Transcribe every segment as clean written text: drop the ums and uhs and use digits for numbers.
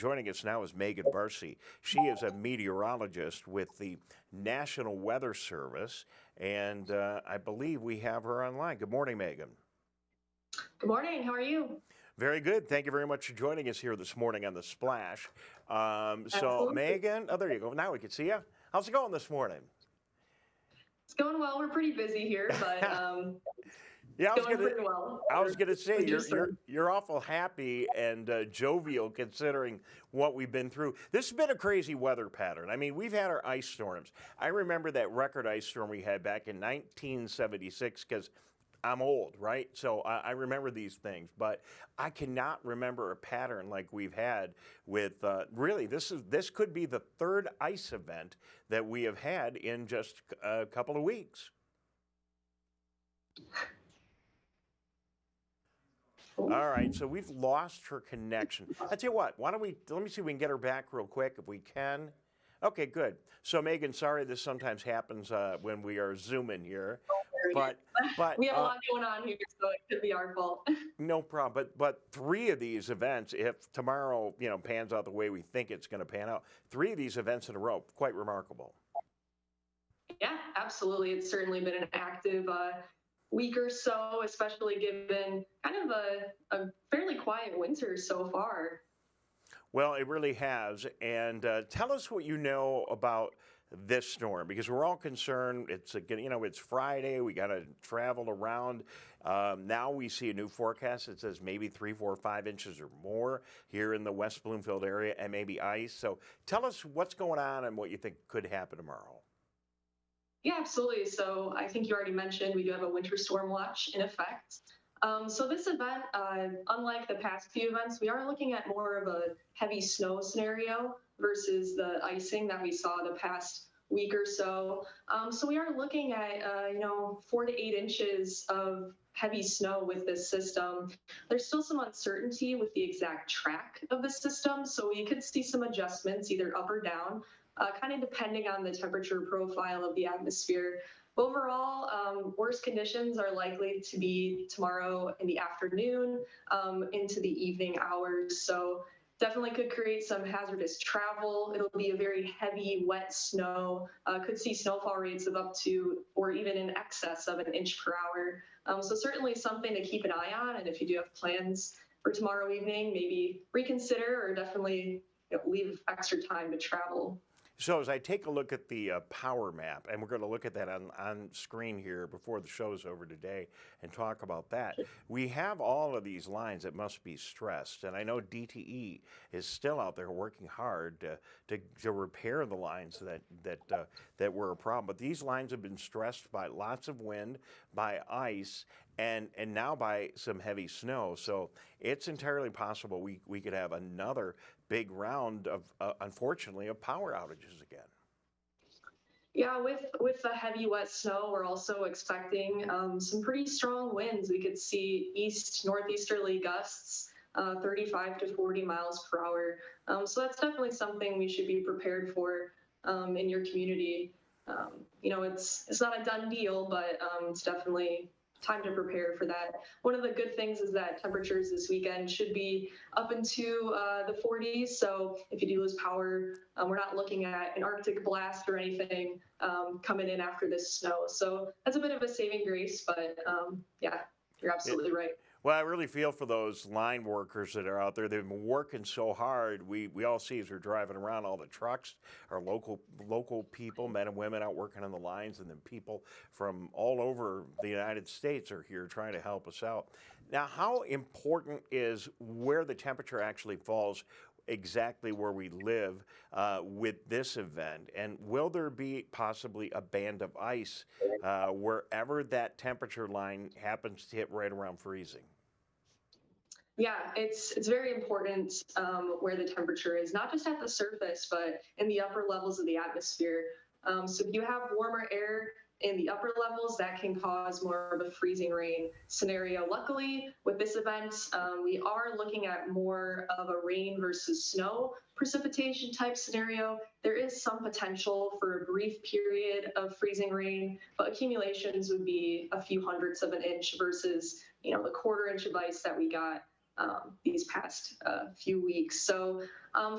Joining us now is Megan Varcie. She is a meteorologist with the National Weather Service, and I believe we have her online. Good morning, Megan. Good morning. How are you? Very good. Thank you very much for joining us here this morning on The Splash. Absolutely. Megan, oh, there you go. Now we can see you. How's it going this morning? It's going well. We're pretty busy here, but Yeah, going pretty well. I was gonna say With your you're awful happy and jovial considering what we've been through. This has been a crazy weather pattern. I mean, we've had our ice storms. I remember that record ice storm we had back in 1976 because I'm old, right? So I remember these things, but I cannot remember a pattern like we've had with really. This could be the third ice event that we have had in just a couple of weeks. All right, so we've lost her connection. I tell you what, why don't let me see if we can get her back real quick if we can. Okay, good. So Megan, sorry this sometimes happens when we are Zooming here, but we have a lot going on here, so it could be our fault. No problem. But three of these events, if tomorrow pans out the way we think it's going to pan out, three of these events in a row, quite remarkable. Yeah, absolutely. It's certainly been an active week or so, especially given kind of a fairly quiet winter so far. Well, it really has. And tell us what you know about this storm, because we're all concerned. It's it's Friday. We got to travel around. Now we see a new forecast that says maybe 3, 4, 5 inches or more here in the West Bloomfield area, and maybe ice. So tell us what's going on and what you think could happen tomorrow. Yeah, absolutely. So I think you already mentioned we do have a winter storm watch in effect. So this event, unlike the past few events, we are looking at more of a heavy snow scenario versus the icing that we saw the past week or so. So we are looking at 4 to 8 inches of heavy snow with this system. There's still some uncertainty with the exact track of the system, so we could see some adjustments either up or down, kind of depending on the temperature profile of the atmosphere. Overall, worst conditions are likely to be tomorrow in the afternoon into the evening hours. So definitely could create some hazardous travel. It'll be a very heavy, wet snow. Could see snowfall rates of up to or even in excess of 1 inch per hour. So certainly something to keep an eye on. And if you do have plans for tomorrow evening, maybe reconsider or definitely leave extra time to travel. So as I take a look at the power map, and we're going to look at that on screen here before the show's over today and talk about that, we have all of these lines that must be stressed. And I know DTE is still out there working hard to repair the lines that were a problem. But these lines have been stressed by lots of wind, by ice, and now by some heavy snow. So it's entirely possible we could have another big round of, unfortunately, of power outages again. Yeah, with the heavy wet snow, we're also expecting some pretty strong winds. We could see northeasterly gusts, 35 to 40 miles per hour. So that's definitely something we should be prepared for in your community. It's not a done deal, but it's definitely time to prepare for that. One of the good things is that temperatures this weekend should be up into the 40s. So if you do lose power, we're not looking at an Arctic blast or anything coming in after this snow. So that's a bit of a saving grace, but yeah, you're absolutely right. Well, I really feel for those line workers that are out there. They've been working so hard. We all see as we're driving around all the trucks, our local people, men and women out working on the lines, and then people from all over the United States are here trying to help us out. Now, how important is where the temperature actually falls exactly where we live with this event? And will there be possibly a band of ice wherever that temperature line happens to hit right around freezing? Yeah, it's very important where the temperature is, not just at the surface, but in the upper levels of the atmosphere. So if you have warmer air in the upper levels, that can cause more of a freezing rain scenario. Luckily, with this event, we are looking at more of a rain versus snow precipitation type scenario. There is some potential for a brief period of freezing rain, but accumulations would be a few hundredths of an inch versus the 1/4 inch of ice that we got these past few weeks. So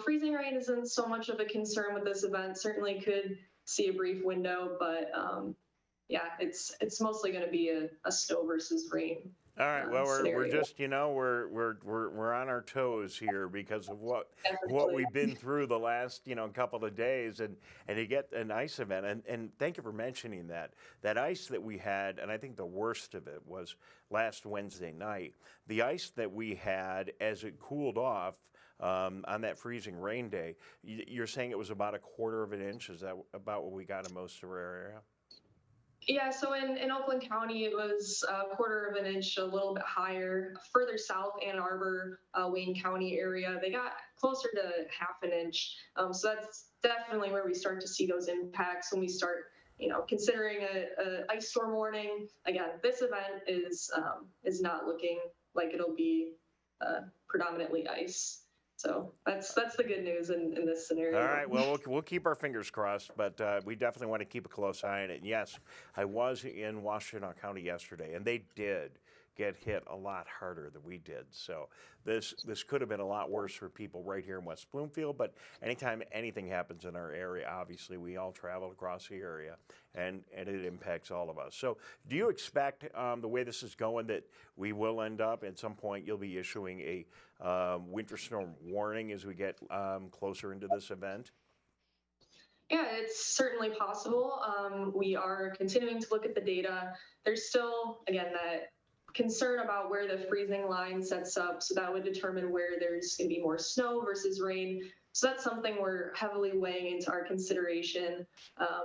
freezing rain isn't so much of a concern with this event. Certainly could see a brief window, but yeah, it's mostly going to be a snow versus rain All right. Well, we're scenario. just we're on our toes here because of what Definitely. we've been through the last couple of days, and you get an ice event, and thank you for mentioning that ice that we had, and I think the worst of it was last Wednesday night. The ice that we had as it cooled off. On that freezing rain day, you're saying it was about a quarter of an inch. Is that about what we got in most of our area? Yeah, so in Oakland County, it was a quarter of an inch, a little bit higher. Further south, Ann Arbor, Wayne County area, they got closer to half an inch. So that's definitely where we start to see those impacts when we start, considering a ice storm warning. Again, this event is not looking like it'll be predominantly ice. So that's the good news in this All scenario. right. Well, we'll keep our fingers crossed, but we definitely want to keep a close eye on it. And yes, I was in Washtenaw County yesterday, and they did get hit a lot harder than we did. So this could have been a lot worse for people right here in West Bloomfield. But anytime anything happens in our area, obviously we all travel across the area, and it impacts all of us. So do you expect the way this is going that we will end up at some point? You'll be issuing a winter storm warning as we get closer into this event? Yeah, it's certainly possible. We are continuing to look at the data. There's still, again, that concern about where the freezing line sets up. So that would determine where there's going to be more snow versus rain. So that's something we're heavily weighing into our consideration.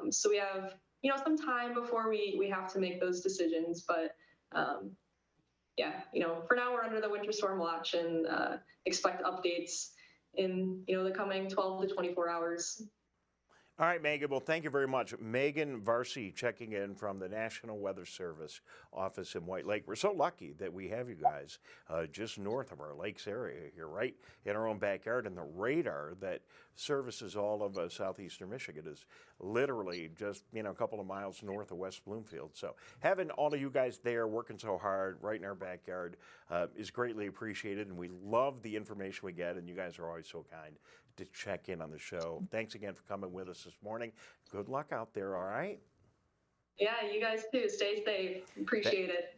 So we have, some time before we have to make those decisions. But yeah, for now we're under the winter storm watch and expect updates in, the coming 12 to 24 hours. All right, Megan. Well, thank you very much. Megan Varcie checking in from the National Weather Service office in White Lake. We're so lucky that we have you guys just north of our lakes area here, right in our own backyard. And the radar that services all of southeastern Michigan is literally just, a couple of miles north of West Bloomfield. So having all of you guys there working so hard right in our backyard is greatly appreciated. And we love the information we get. And you guys are always so kind to check in on the show. Thanks again for coming with us this morning. Good luck out there, all right? Yeah, you guys too. Stay safe. Appreciate it.